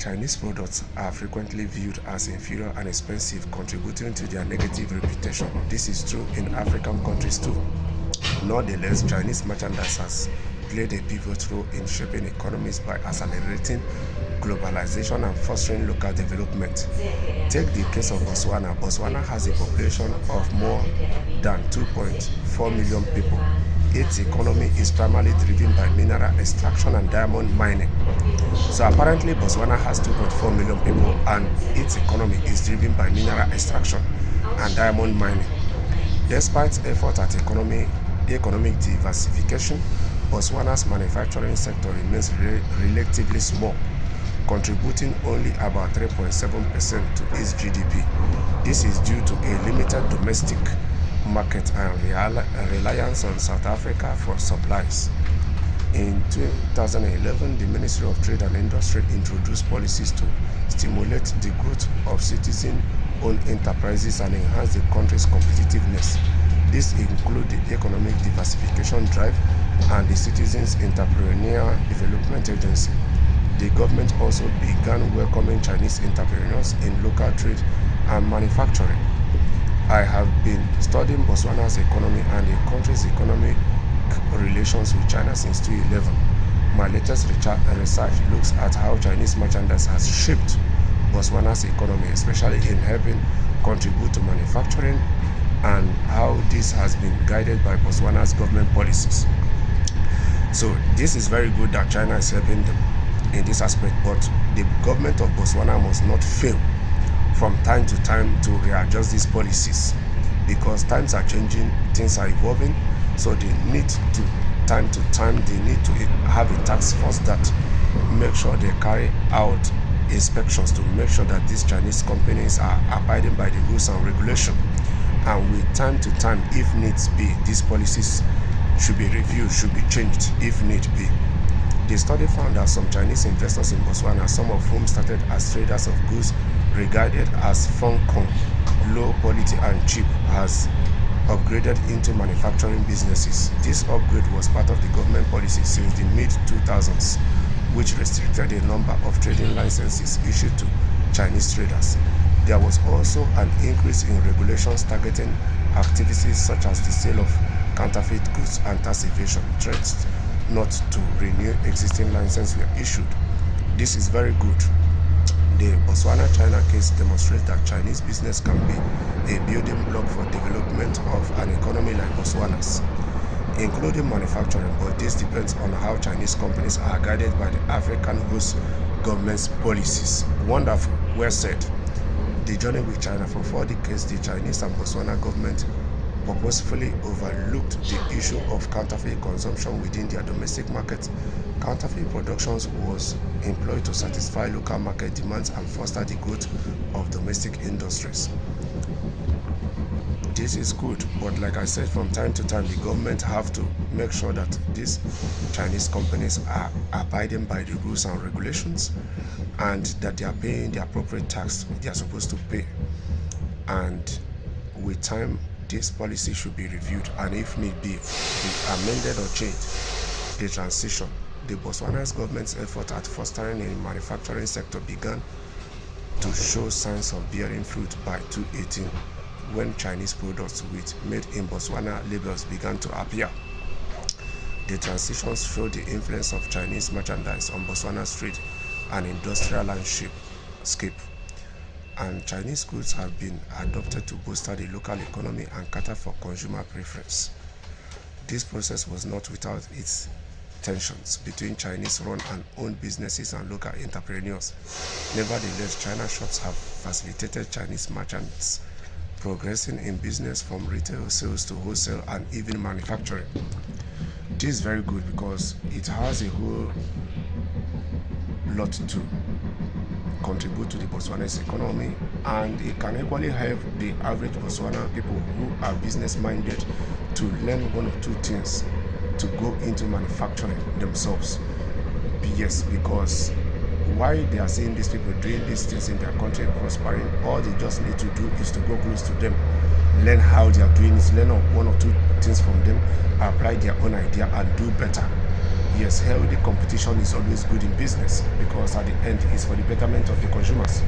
Chinese products are frequently viewed as inferior and expensive, contributing to their negative reputation. This is true in African countries too. Nonetheless, Chinese merchandise has played a pivotal role in shaping economies by accelerating globalization and fostering local development. Take the case of Botswana. Botswana has a population of more than 2.4 million people. Its economy is primarily driven by mineral extraction and diamond mining. So apparently Botswana has 2.4 million people and its economy is driven by mineral extraction and diamond mining. Despite effort at economic diversification, Botswana's manufacturing sector remains relatively small, contributing only about 3.7% to its GDP. This is due to a limited domestic market and reliance on South Africa for supplies. In 2011, the Ministry of Trade and Industry introduced policies to stimulate the growth of citizen-owned enterprises and enhance the country's competitiveness. This includes the Economic Diversification Drive and the Citizens Entrepreneur Development Agency. The government also began welcoming Chinese entrepreneurs in local trade and manufacturing. I have been studying Botswana's economy and the country's economic relations with China since 2011. My latest research looks at how Chinese merchandise has shaped Botswana's economy, especially in helping contribute to manufacturing, and how this has been guided by Botswana's government policies. So this is very good that China is helping them in this aspect, but the government of Botswana must not fail from time to time to readjust these policies, because times are changing, things are evolving, so they need to have a task force that make sure they carry out inspections to make sure that these Chinese companies are abiding by the rules and regulation. And with time to time, if needs be, these policies should be reviewed, should be changed if need be. The study found that some Chinese investors in Botswana, some of whom started as traders of goods regarded as fong, low quality and cheap, has upgraded into manufacturing businesses. This upgrade was part of the government policy since the mid-2000s, which restricted the number of trading licenses issued to Chinese traders. There was also an increase in regulations targeting activities such as the sale of counterfeit goods and tax evasion. Threats not to renew existing licenses were issued. This is very good. The Botswana-China case demonstrates that Chinese business can be a building block for development of an economy like Botswana's, including manufacturing, but this depends on how Chinese companies are guided by the African host government's policies. Wonderful, well said. The journey with China. For 4 decades, the Chinese and Botswana government purposefully overlooked the issue of counterfeit consumption within their domestic market. Counterfeit productions was employed to satisfy local market demands and foster the growth of domestic industries. This is good, but like I said, from time to time, the government have to make sure that these Chinese companies are abiding by the rules and regulations, and that they are paying the appropriate tax they are supposed to pay. And with time, this policy should be reviewed, and if need be amended or changed. The transition. The Botswana's government's effort at fostering a manufacturing sector began to show signs of bearing fruit by 2018, when Chinese products with "Made in Botswana" labels began to appear. The transitions show the influence of Chinese merchandise on Botswana's trade and industrial landscape, and Chinese goods have been adopted to bolster the local economy and cater for consumer preference. This process was not without its tensions between Chinese-run and owned businesses and local entrepreneurs. Nevertheless, China shops have facilitated Chinese merchants progressing in business from retail sales to wholesale and even manufacturing. This is very good because it has a whole lot to contribute to the Botswana's economy, and it can equally help the average Botswana people who are business minded to learn one or two things to go into manufacturing themselves. Yes, because why they are seeing these people doing these things in their country prospering, all they just need to do is to go close to them, learn how they are doing it, learn one or two things from them, apply their own idea and do better. Yes, healthy competition is always good in business because at the end it's for the betterment of the consumers.